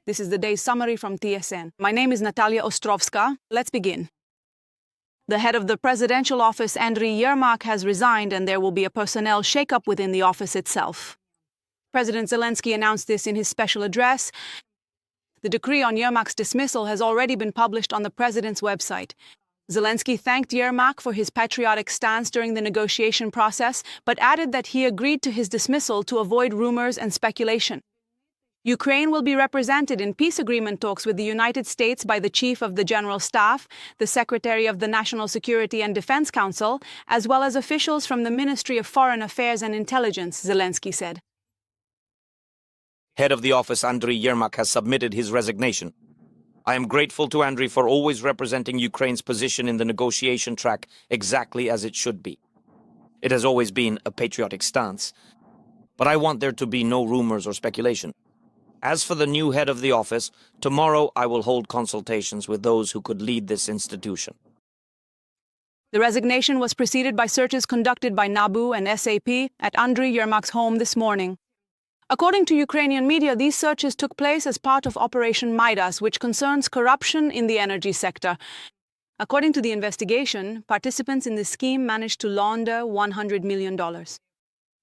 This is the day's summary from TSN. My name is Natalia Ostrovska. Let's begin. The head of the presidential office, Andriy Yermak, has resigned, and there will be a personnel shakeup within the office itself. President Zelensky announced this in his special address. The decree on Yermak's dismissal has already been published on the president's website. Zelensky thanked Yermak for his patriotic stance during the negotiation process, but added that he agreed to his dismissal to avoid rumors and speculation. Ukraine will be represented in peace agreement talks with the United States by the Chief of the General Staff, the Secretary of the National Security and Defense Council, as well as officials from the Ministry of Foreign Affairs and Intelligence, Zelensky said. Head of the office, Andriy Yermak, has submitted his resignation. I am grateful to Andriy for always representing Ukraine's position in the negotiation track exactly as it should be. It has always been a patriotic stance, but I want there to be no rumors or speculation. As for the new head of the office, tomorrow I will hold consultations with those who could lead this institution. The resignation was preceded by searches conducted by NABU and SAP at Andriy Yermak's home this morning. According to Ukrainian media, these searches took place as part of Operation Midas, which concerns corruption in the energy sector. According to the investigation, participants in the scheme managed to launder $100 million.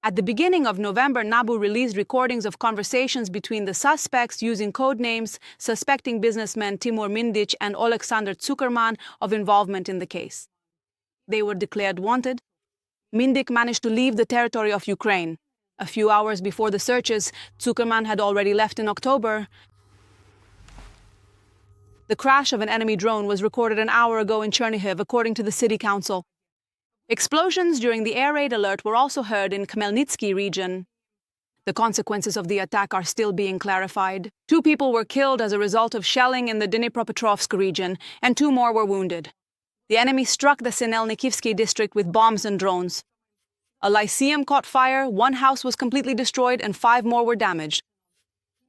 At the beginning of November, NABU released recordings of conversations between the suspects using code names, suspecting businessmen Timur Mindic and Oleksandr Tsukerman of involvement in the case. They were declared wanted. Mindic managed to leave the territory of Ukraine. A few hours before the searches, Tsukerman had already left in October. The crash of an enemy drone was recorded an hour ago in Chernihiv, according to the city council. Explosions during the air raid alert were also heard in Khmelnytsky region. The consequences of the attack are still being clarified. 2 people were killed as a result of shelling in the Dnipropetrovsk region, and 2 more were wounded. The enemy struck the Sinelnikivsky district with bombs and drones. A lyceum caught fire, 1 house was completely destroyed, and 5 more were damaged.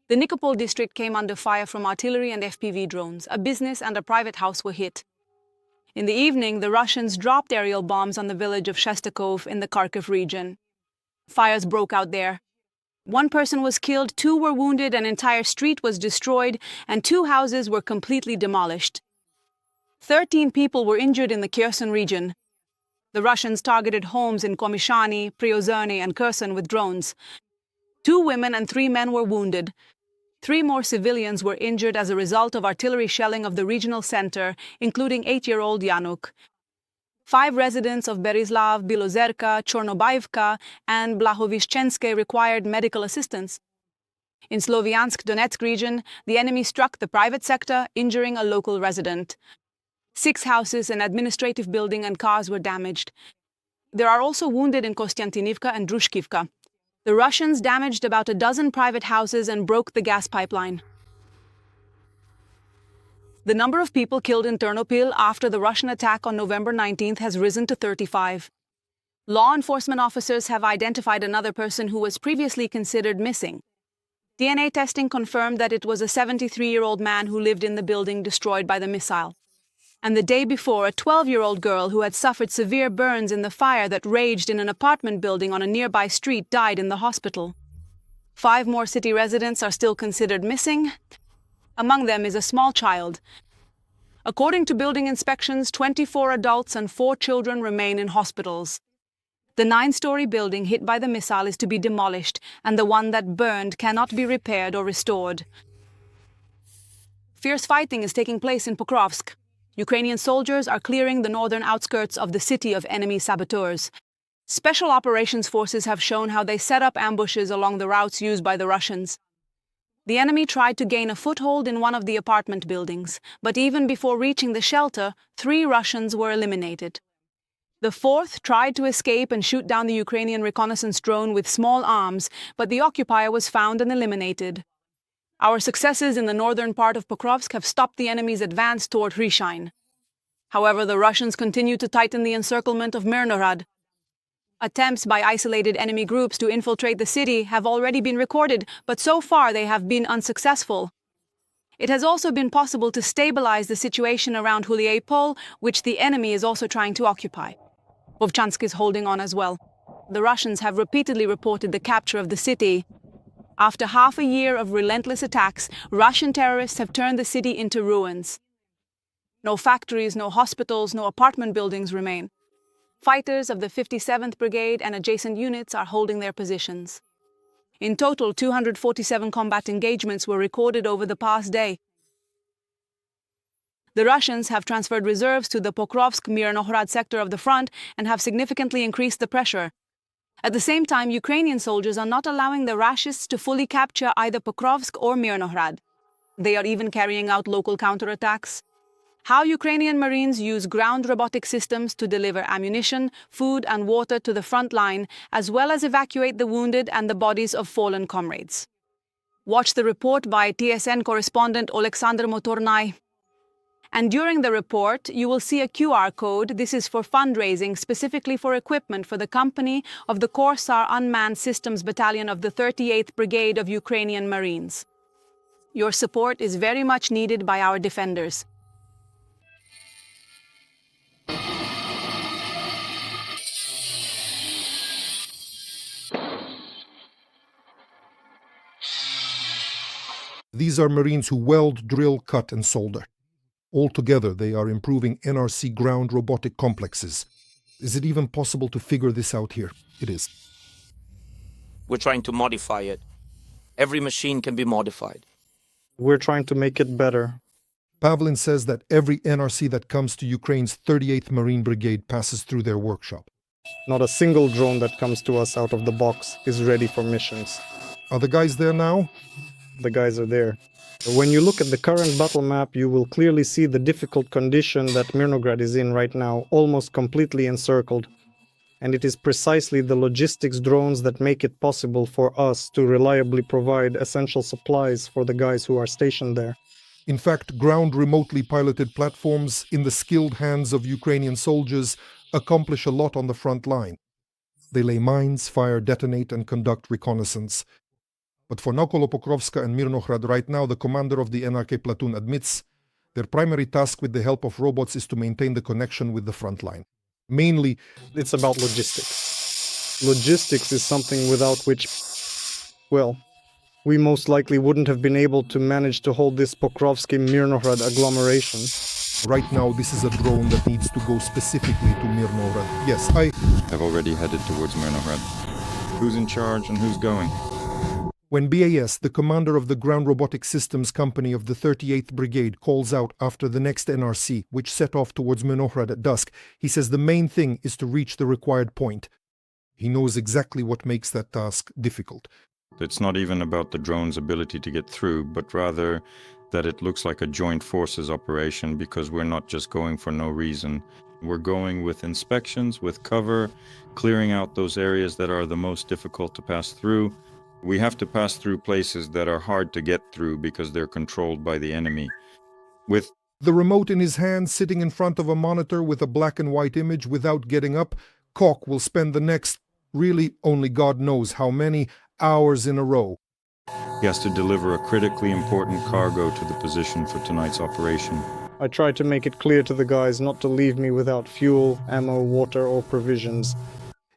The Nikopol district came under fire from artillery and FPV drones. A business and a private house were hit. In the evening, the Russians dropped aerial bombs on the village of Shestakov in the Kharkiv region. Fires broke out there. 1 person was killed, 2 were wounded, an entire street was destroyed, and 2 houses were completely demolished. 13 people were injured in the Kherson region. The Russians targeted homes in Komishani, Priozerny, and Kherson with drones. 2 women and 3 men were wounded. 3 more civilians were injured as a result of artillery shelling of the regional center, including 8-year-old Yanuk. 5 residents of Berislav, Bilozerka, Chornobaivka, and Blahovishchenske required medical assistance. In Sloviansk, Donetsk region, the enemy struck the private sector, injuring a local resident. 6 houses, an administrative building, and cars were damaged. There are also wounded in Kostiantinivka and Drushkivka. The Russians damaged about a dozen private houses and broke the gas pipeline. The number of people killed in Ternopil after the Russian attack on November 19th has risen to 35. Law enforcement officers have identified another person who was previously considered missing. DNA testing confirmed that it was a 73-year-old man who lived in the building destroyed by the missile. And the day before, a 12-year-old girl who had suffered severe burns in the fire that raged in an apartment building on a nearby street died in the hospital. 5 more city residents are still considered missing. Among them is a small child. According to building inspections, 24 adults and 4 children remain in hospitals. The 9-story building hit by the missile is to be demolished, and the one that burned cannot be repaired or restored. Fierce fighting is taking place in Pokrovsk. Ukrainian soldiers are clearing the northern outskirts of the city of enemy saboteurs. Special operations forces have shown how they set up ambushes along the routes used by the Russians. The enemy tried to gain a foothold in one of the apartment buildings, but even before reaching the shelter, 3 Russians were eliminated. The 4th tried to escape and shoot down the Ukrainian reconnaissance drone with small arms, but the occupier was found and eliminated. Our successes in the northern part of Pokrovsk have stopped the enemy's advance toward Hryshyn. However, the Russians continue to tighten the encirclement of Myrnohrad. Attempts by isolated enemy groups to infiltrate the city have already been recorded, but so far they have been unsuccessful. It has also been possible to stabilize the situation around Huliaipol, which the enemy is also trying to occupy. Vovchansk is holding on as well. The Russians have repeatedly reported the capture of the city. After half a year of relentless attacks, Russian terrorists have turned the city into ruins. No factories, no hospitals, no apartment buildings remain. Fighters of the 57th Brigade and adjacent units are holding their positions. In total, 247 combat engagements were recorded over the past day. The Russians have transferred reserves to the Pokrovsk Myrnohrad sector of the front and have significantly increased the pressure. At the same time, Ukrainian soldiers are not allowing the Rashists to fully capture either Pokrovsk or Myrnohrad. They are even carrying out local counterattacks. How Ukrainian Marines use ground robotic systems to deliver ammunition, food and water to the front line, as well as evacuate the wounded and the bodies of fallen comrades. Watch the report by TSN correspondent Alexander Motornai. And during the report, you will see a QR code. This is for fundraising, specifically for equipment for the company of the Korsar Unmanned Systems Battalion of the 38th Brigade of Ukrainian Marines. Your support is very much needed by our defenders. These are Marines who weld, drill, cut, and solder. Altogether, they are improving NRC ground robotic complexes. Is it even possible to figure this out here? It is. We're trying to modify it. Every machine can be modified. We're trying to make it better. Pavlin says that every NRC that comes to Ukraine's 38th Marine Brigade passes through their workshop. Not a single drone that comes to us out of the box is ready for missions. Are the guys there now? The guys are there. When you look at the current battle map, you will clearly see the difficult condition that Myrnograd is in right now, almost completely encircled. And it is precisely the logistics drones that make it possible for us to reliably provide essential supplies for the guys who are stationed there. In fact, ground remotely piloted platforms in the skilled hands of Ukrainian soldiers accomplish a lot on the front line. They lay mines, fire, detonate, and conduct reconnaissance. But for Naokolo Pokrovska and Myrnohrad right now, the commander of the NRK platoon admits their primary task with the help of robots is to maintain the connection with the front line. Mainly, it's about logistics. Logistics is something without which, well, we most likely wouldn't have been able to manage to hold this Pokrovsky-Myrnohrad agglomeration. Right now, this is a drone that needs to go specifically to Myrnohrad. Yes, I have already headed towards Myrnohrad. Who's in charge and who's going? When BAS, the commander of the Ground Robotic Systems Company of the 38th Brigade, calls out after the next NRC, which set off towards Myrnohrad at dusk, he says the main thing is to reach the required point. He knows exactly what makes that task difficult. It's not even about the drone's ability to get through, but rather that it looks like a joint forces operation because we're not just going for no reason. We're going with inspections, with cover, clearing out those areas that are the most difficult to pass through. We have to pass through places that are hard to get through because they're controlled by the enemy. With the remote in his hand, sitting in front of a monitor with a black and white image without getting up, Koch will spend the next, really only God knows how many, hours in a row. He has to deliver a critically important cargo to the position for tonight's operation. I tried to make it clear to the guys not to leave me without fuel, ammo, water, or provisions.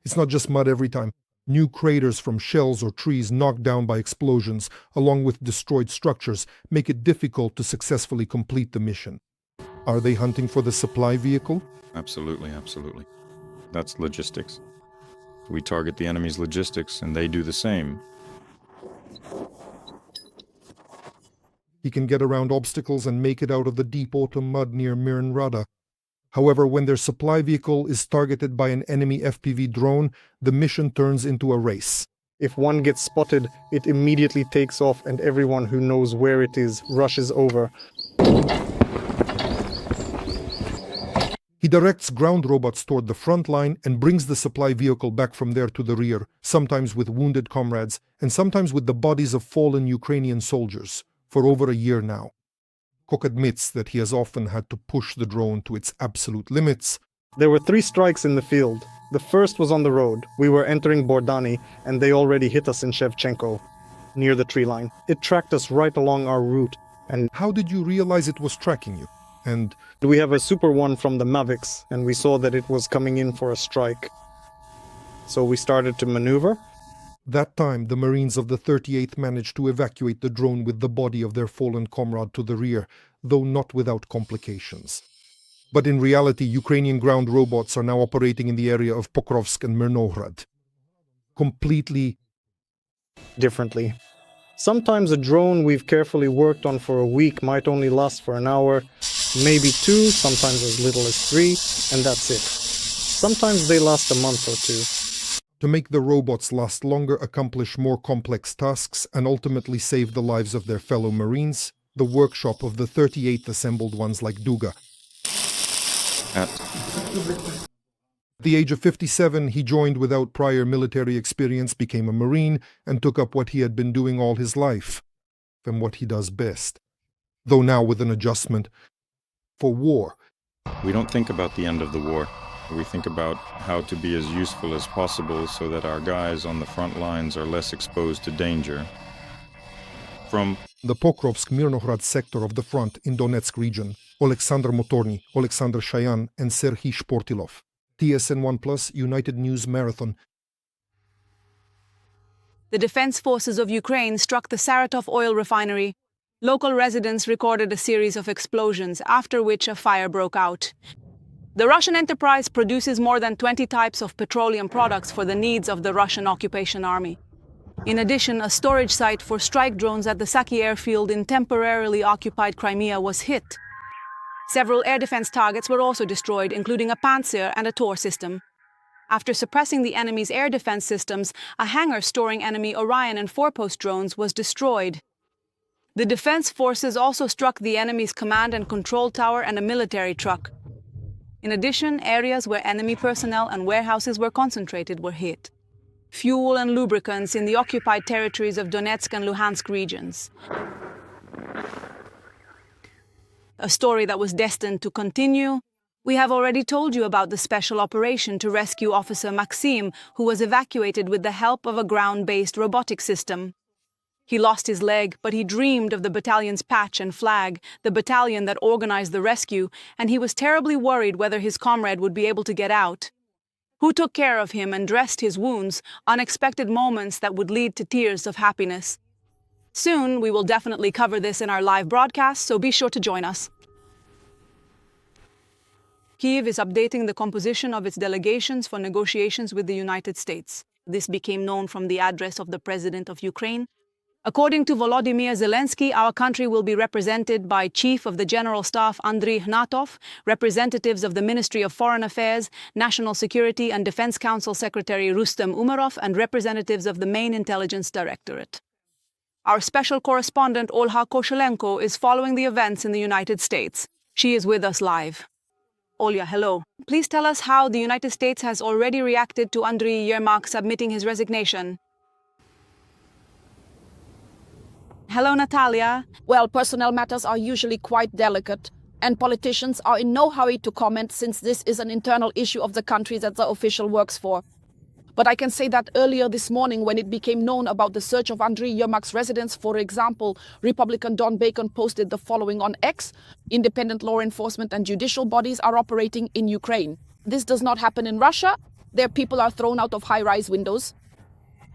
It's not just mud every time. New craters from shells or trees knocked down by explosions, along with destroyed structures, make it difficult to successfully complete the mission. Are they hunting for the supply vehicle? Absolutely, absolutely. That's logistics. We target the enemy's logistics, and they do the same. He can get around obstacles and make it out of the deep autumn mud near Myrnohrad. However, when their supply vehicle is targeted by an enemy FPV drone, the mission turns into a race. If one gets spotted, it immediately takes off and everyone who knows where it is rushes over. He directs ground robots toward the front line and brings the supply vehicle back from there to the rear, sometimes with wounded comrades and sometimes with the bodies of fallen Ukrainian soldiers, for over a year now. Koch admits that he has often had to push the drone to its absolute limits. There were 3 strikes in the field. The first was on the road. We were entering Bordani, and they already hit us in Shevchenko, near the tree line. It tracked us right along our route. And how did you realize it was tracking you? And we have a Super One from the Mavics, and we saw that it was coming in for a strike. So we started to maneuver. That time, the Marines of the 38th managed to evacuate the drone with the body of their fallen comrade to the rear, though not without complications. But in reality, Ukrainian ground robots are now operating in the area of Pokrovsk and Myrnohrad. Completely differently. Sometimes a drone we've carefully worked on for a week might only last for an hour, maybe two, sometimes as little as 3, and that's it. Sometimes they last a month or 2. to make the robots last longer, accomplish more complex tasks, and ultimately save the lives of their fellow Marines, the workshop of the 38th assembled ones like Duga. At the age of 57, he joined without prior military experience, became a Marine, and took up what he had been doing all his life, and what he does best. Though now with an adjustment for war. We don't think about the end of the war. We think about how to be as useful as possible so that our guys on the front lines are less exposed to danger. From the Pokrovsk Myrnohrad sector of the front in Donetsk region, Alexander Motorny, Alexander Shayan, and Serhiy Shportilov. TSN1+, United News Marathon. The defense forces of Ukraine struck the Saratov oil refinery. Local residents recorded a series of explosions, after which a fire broke out. The Russian enterprise produces more than 20 types of petroleum products for the needs of the Russian occupation army. In addition, a storage site for strike drones at the Saki airfield in temporarily occupied Crimea was hit. Several air defense targets were also destroyed, including a Pantsir and a Tor system. After suppressing the enemy's air defense systems, a hangar storing enemy Orion and forepost drones was destroyed. The defense forces also struck the enemy's command and control tower and a military truck. In addition, areas where enemy personnel and warehouses were concentrated were hit. Fuel and lubricants in the occupied territories of Donetsk and Luhansk regions. A story that was destined to continue. We have already told you about the special operation to rescue Officer Maxim, who was evacuated with the help of a ground-based robotic system. He lost his leg, but he dreamed of the battalion's patch and flag, the battalion that organized the rescue, and he was terribly worried whether his comrade would be able to get out. Who took care of him and dressed his wounds, unexpected moments that would lead to tears of happiness. Soon, we will definitely cover this in our live broadcast, so be sure to join us. Kyiv is updating the composition of its delegations for negotiations with the United States. This became known from the address of the President of Ukraine. According to Volodymyr Zelensky, our country will be represented by Chief of the General Staff Andriy Hnatov, representatives of the Ministry of Foreign Affairs, National Security and Defense Council Secretary Rustem Umerov, and representatives of the Main Intelligence Directorate. Our special correspondent Olha Koshelenko is following the events in the United States. She is with us live. Olya, hello. Please tell us how the United States has already reacted to Andriy Yermak submitting his resignation. Hello, Natalia. Well, personnel matters are usually quite delicate, and politicians are in no hurry to comment since this is an internal issue of the country that the official works for. But I can say that earlier this morning, when it became known about the search of Andriy Yermak's residence, for example, Republican Don Bacon posted the following on X: independent law enforcement and judicial bodies are operating in Ukraine. This does not happen in Russia. Their people are thrown out of high-rise windows.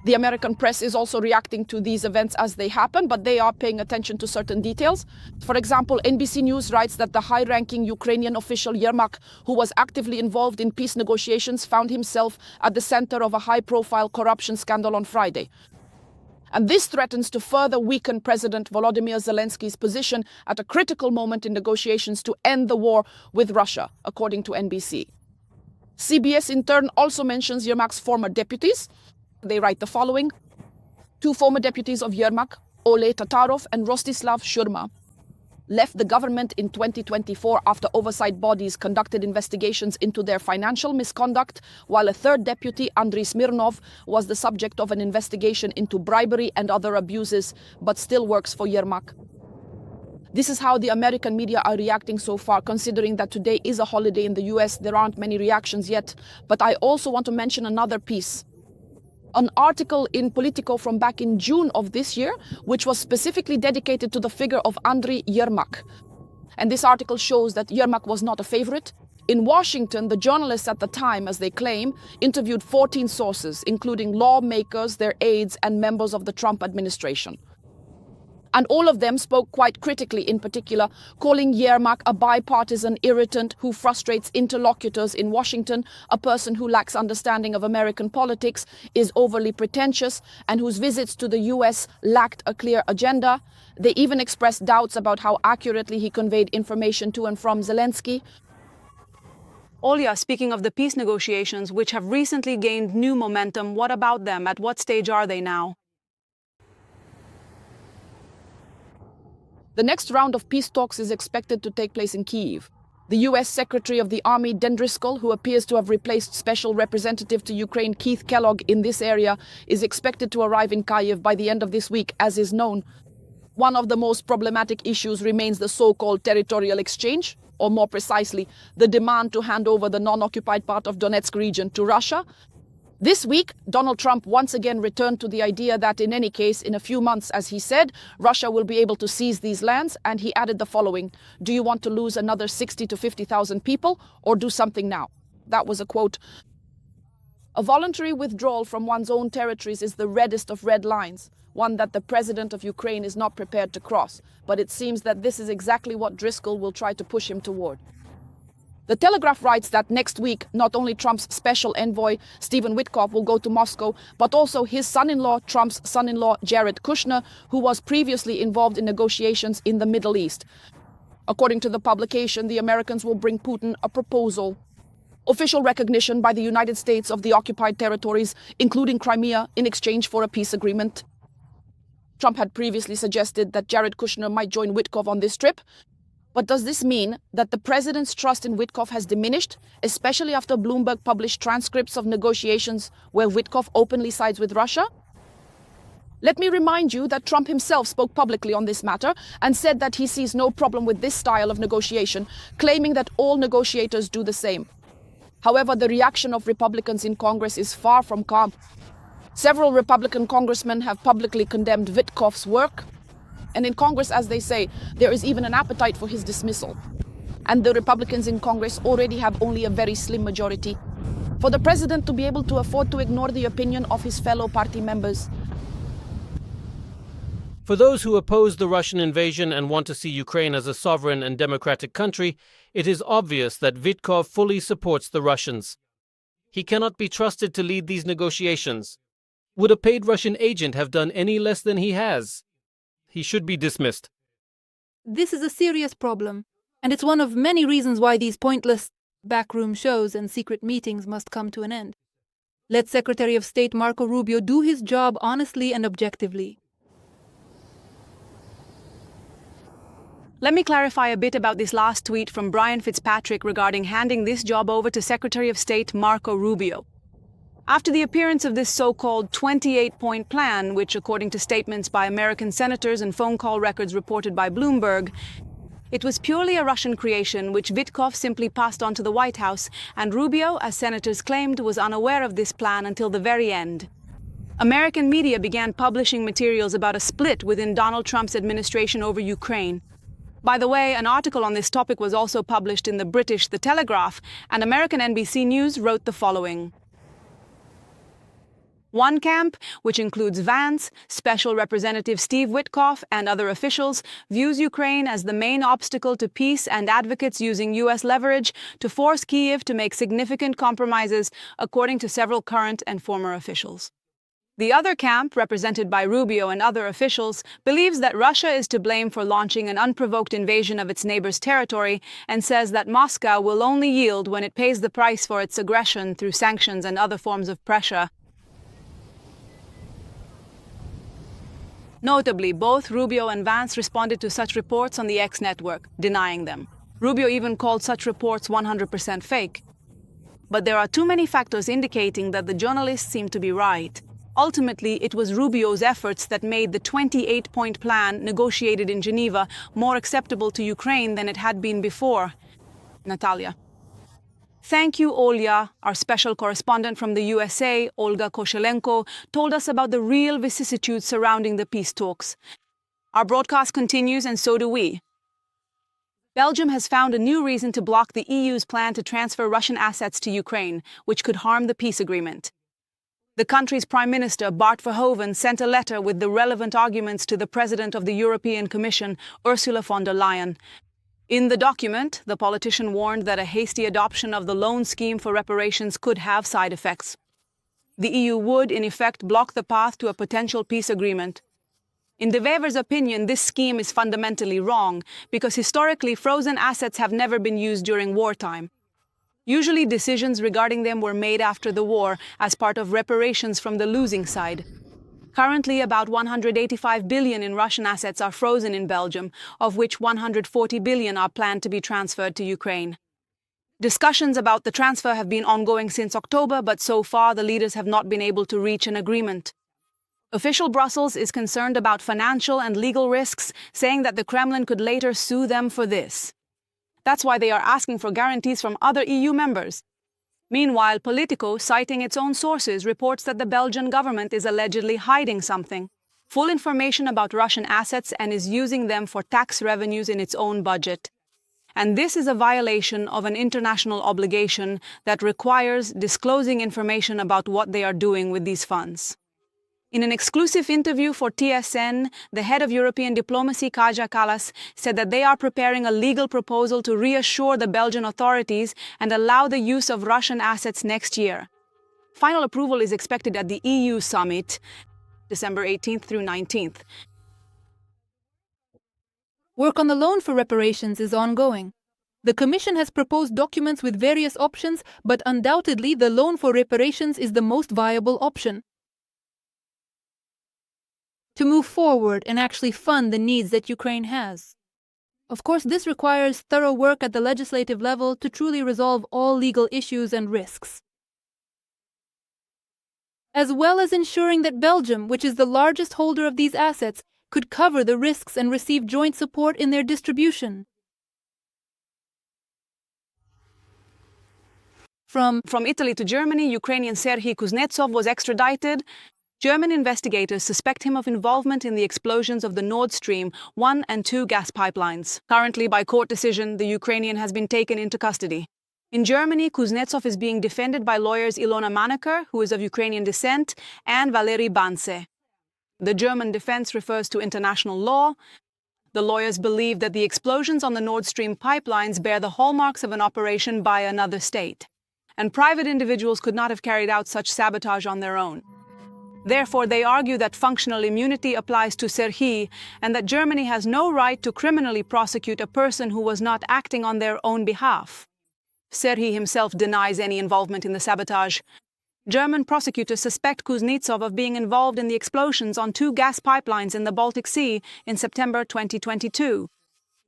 The American press is also reacting to these events as they happen, but they are paying attention to certain details. For example, NBC News writes that the high-ranking Ukrainian official Yermak, who was actively involved in peace negotiations, found himself at the center of a high-profile corruption scandal on Friday. And this threatens to further weaken President Volodymyr Zelensky's position at a critical moment in negotiations to end the war with Russia, according to NBC. CBS in turn also mentions Yermak's former deputies. They write the following: 2 former deputies of Yermak, Ole Tatarov and Rostislav Shurma, left the government in 2024 after oversight bodies conducted investigations into their financial misconduct, while a 3rd deputy, Andriy Smirnov, was the subject of an investigation into bribery and other abuses, but still works for Yermak. This is how the American media are reacting so far. Considering that today is a holiday in the US, there aren't many reactions yet. But I also want to mention another piece. An article in Politico from back in June of this year, which was specifically dedicated to the figure of Andriy Yermak. And this article shows that Yermak was not a favorite. In Washington, the journalists at the time, as they claim, interviewed 14 sources, including lawmakers, their aides, and members of the Trump administration. And all of them spoke quite critically, in particular, calling Yermak a bipartisan irritant who frustrates interlocutors in Washington, a person who lacks understanding of American politics, is overly pretentious, and whose visits to the US lacked a clear agenda. They even expressed doubts about how accurately he conveyed information to and from Zelensky. Olya, speaking of the peace negotiations, which have recently gained new momentum, what about them? At what stage are they now? The next round of peace talks is expected to take place in Kyiv. The US Secretary of the Army, Driscoll, who appears to have replaced Special Representative to Ukraine Keith Kellogg in this area, is expected to arrive in Kyiv by the end of this week, as is known. One of the most problematic issues remains the so-called territorial exchange, or more precisely, the demand to hand over the non-occupied part of Donetsk region to Russia. This week, Donald Trump once again returned to the idea that in any case, in a few months, as he said, Russia will be able to seize these lands, and he added the following: "Do you want to lose another 60 to 50,000 people, or do something now?" That was a quote. A voluntary withdrawal from one's own territories is the reddest of red lines, one that the president of Ukraine is not prepared to cross, but it seems that this is exactly what Driscoll will try to push him toward. The Telegraph writes that next week, not only Trump's special envoy, Stephen Witkoff, will go to Moscow, but also his son-in-law, Trump's son-in-law, Jared Kushner, who was previously involved in negotiations in the Middle East. According to the publication, the Americans will bring Putin a proposal: official recognition by the United States of the occupied territories, including Crimea, in exchange for a peace agreement. Trump had previously suggested that Jared Kushner might join Witkoff on this trip. But does this mean that the president's trust in Witkoff has diminished, especially after Bloomberg published transcripts of negotiations where Witkoff openly sides with Russia? Let me remind you that Trump himself spoke publicly on this matter and said that he sees no problem with this style of negotiation, claiming that all negotiators do the same. However, the reaction of Republicans in Congress is far from calm. Several Republican congressmen have publicly condemned Witkoff's work. And in Congress, as they say, there is even an appetite for his dismissal. And the Republicans in Congress already have only a very slim majority. For the president to be able to afford to ignore the opinion of his fellow party members. For those who oppose the Russian invasion and want to see Ukraine as a sovereign and democratic country, it is obvious that Witkoff fully supports the Russians. He cannot be trusted to lead these negotiations. Would a paid Russian agent have done any less than he has? He should be dismissed. This is a serious problem, and it's one of many reasons why these pointless backroom shows and secret meetings must come to an end. Let Secretary of State Marco Rubio do his job honestly and objectively. Let me clarify a bit about this last tweet from Brian Fitzpatrick regarding handing this job over to Secretary of State Marco Rubio. After the appearance of this so-called 28-point plan, which, according to statements by American senators and phone call records reported by Bloomberg, it was purely a Russian creation which Witkoff simply passed on to the White House, and Rubio, as senators claimed, was unaware of this plan until the very end. American media began publishing materials about a split within Donald Trump's administration over Ukraine. By the way, an article on this topic was also published in the British The Telegraph, and American NBC News wrote the following. One camp, which includes Vance, Special Representative Steve Witkoff, and other officials, views Ukraine as the main obstacle to peace and advocates using U.S. leverage to force Kyiv to make significant compromises, according to several current and former officials. The other camp, represented by Rubio and other officials, believes that Russia is to blame for launching an unprovoked invasion of its neighbor's territory and says that Moscow will only yield when it pays the price for its aggression through sanctions and other forms of pressure. Notably, both Rubio and Vance responded to such reports on the X network, denying them. Rubio even called such reports 100% fake. But there are too many factors indicating that the journalists seem to be right. Ultimately, it was Rubio's efforts that made the 28-point plan negotiated in Geneva more acceptable to Ukraine than it had been before. Natalia. Thank you, Olya. Our special correspondent from the USA, Olga Koshelenko, told us about the real vicissitudes surrounding the peace talks. Our broadcast continues, and so do we. Belgium has found a new reason to block the EU's plan to transfer Russian assets to Ukraine, which could harm the peace agreement. The country's Prime Minister, Bart Verhoeven, sent a letter with the relevant arguments to the President of the European Commission, Ursula von der Leyen. In the document, the politician warned that a hasty adoption of the loan scheme for reparations could have side effects. The EU would, in effect, block the path to a potential peace agreement. In De Wever's opinion, this scheme is fundamentally wrong because historically frozen assets have never been used during wartime. Usually decisions regarding them were made after the war as part of reparations from the losing side. Currently, about 185 billion in Russian assets are frozen in Belgium, of which 140 billion are planned to be transferred to Ukraine. Discussions about the transfer have been ongoing since October, but so far the leaders have not been able to reach an agreement. Official Brussels is concerned about financial and legal risks, saying that the Kremlin could later sue them for this. That's why they are asking for guarantees from other EU members. Meanwhile, Politico, citing its own sources, reports that the Belgian government is allegedly hiding something, full information about Russian assets, and is using them for tax revenues in its own budget. And this is a violation of an international obligation that requires disclosing information about what they are doing with these funds. In an exclusive interview for TSN, the head of European diplomacy, Kaja Kallas, said that they are preparing a legal proposal to reassure the Belgian authorities and allow the use of Russian assets next year. Final approval is expected at the EU summit, December 18th through 19th. Work on the loan for reparations is ongoing. The Commission has proposed documents with various options, but undoubtedly the loan for reparations is the most viable option. To move forward and actually fund the needs that Ukraine has. Of course, this requires thorough work at the legislative level to truly resolve all legal issues and risks, as well as ensuring that Belgium, which is the largest holder of these assets, could cover the risks and receive joint support in their distribution. From Italy to Germany, Ukrainian Serhiy Kuznetsov was extradited. German investigators suspect him of involvement in the explosions of the Nord Stream 1 and 2 gas pipelines. Currently, by court decision, the Ukrainian has been taken into custody. In Germany, Kuznetsov is being defended by lawyers Ilona Maneker, who is of Ukrainian descent, and Valery Banse. The German defense refers to international law. The lawyers believe that the explosions on the Nord Stream pipelines bear the hallmarks of an operation by another state, and private individuals could not have carried out such sabotage on their own. Therefore, they argue that functional immunity applies to Serhiy and that Germany has no right to criminally prosecute a person who was not acting on their own behalf. Serhiy himself denies any involvement in the sabotage. German prosecutors suspect Kuznetsov of being involved in the explosions on 2 gas pipelines in the Baltic Sea in September 2022.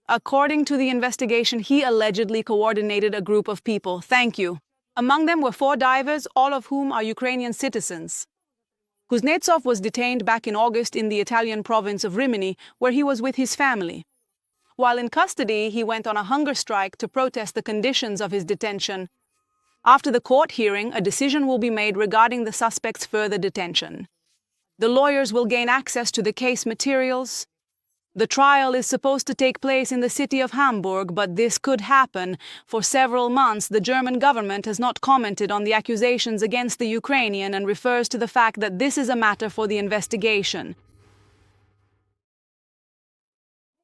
According to the investigation, he allegedly coordinated a group of people. Thank you. Among them were 4 divers, all of whom are Ukrainian citizens. Kuznetsov was detained back in August in the Italian province of Rimini, where he was with his family. While in custody, he went on a hunger strike to protest the conditions of his detention. After the court hearing, a decision will be made regarding the suspect's further detention. The lawyers will gain access to the case materials. The trial is supposed to take place in the city of Hamburg, but this could happen. For several months, the German government has not commented on the accusations against the Ukrainian and refers to the fact that this is a matter for the investigation.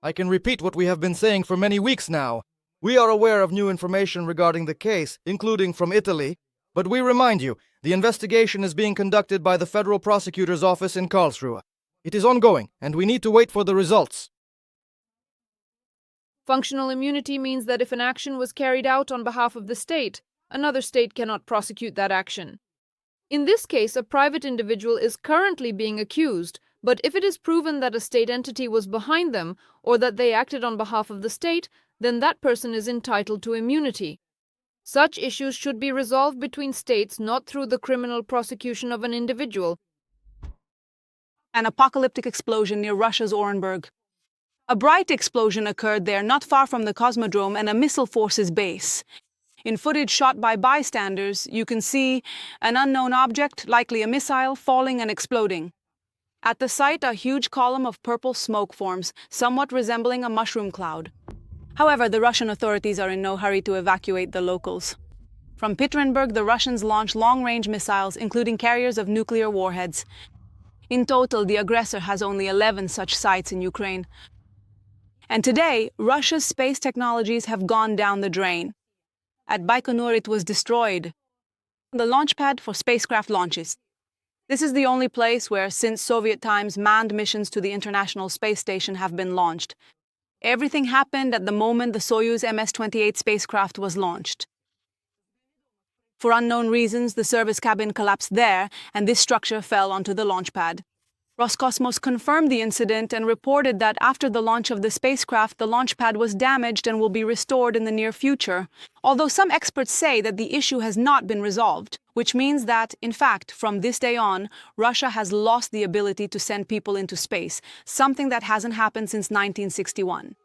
I can repeat what we have been saying for many weeks now. We are aware of new information regarding the case, including from Italy, but we remind you, the investigation is being conducted by the Federal Prosecutor's Office in Karlsruhe. It is ongoing, and we need to wait for the results. functional immunity means that if an action was carried out on behalf of the state, another state cannot prosecute that action. In this case, a private individual is currently being accused, but if it is proven that a state entity was behind them or that they acted on behalf of the state, then that person is entitled to immunity. Such issues should be resolved between states, not through the criminal prosecution of an individual. An apocalyptic explosion near Russia's Orenburg. A bright explosion occurred there not far from the Cosmodrome and a missile forces base. In footage shot by bystanders, you can see an unknown object, likely a missile, falling and exploding. At the site, a huge column of purple smoke forms, somewhat resembling a mushroom cloud. However, the Russian authorities are in no hurry to evacuate the locals. From Orenburg, the Russians launch long-range missiles, including carriers of nuclear warheads. In total, the aggressor has only 11 such sites in Ukraine. And today, Russia's space technologies have gone down the drain. At Baikonur, it was destroyed. The launch pad for spacecraft launches. This is the only place where, since Soviet times, manned missions to the International Space Station have been launched. Everything happened at the moment the Soyuz MS-28 spacecraft was launched. For unknown reasons, the service cabin collapsed there, and this structure fell onto the launch pad. Roscosmos confirmed the incident and reported that after the launch of the spacecraft, the launch pad was damaged and will be restored in the near future, although some experts say that the issue has not been resolved, which means that, in fact, from this day on, Russia has lost the ability to send people into space, something that hasn't happened since 1961.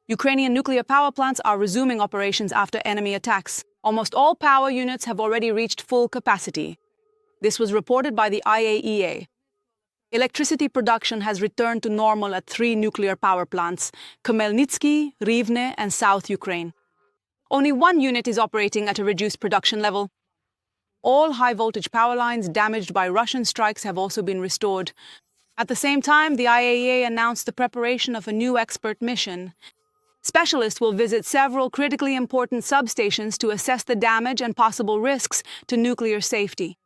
Ukrainian nuclear power plants are resuming operations after enemy attacks. Almost all power units have already reached full capacity. This was reported by the IAEA. Electricity production has returned to normal at 3 nuclear power plants, Khmelnytsky, Rivne, and South Ukraine. Only 1 unit is operating at a reduced production level. All high-voltage power lines damaged by Russian strikes have also been restored. At the same time, the IAEA announced the preparation of a new expert mission. Specialists will visit several critically important substations to assess the damage and possible risks to nuclear safety.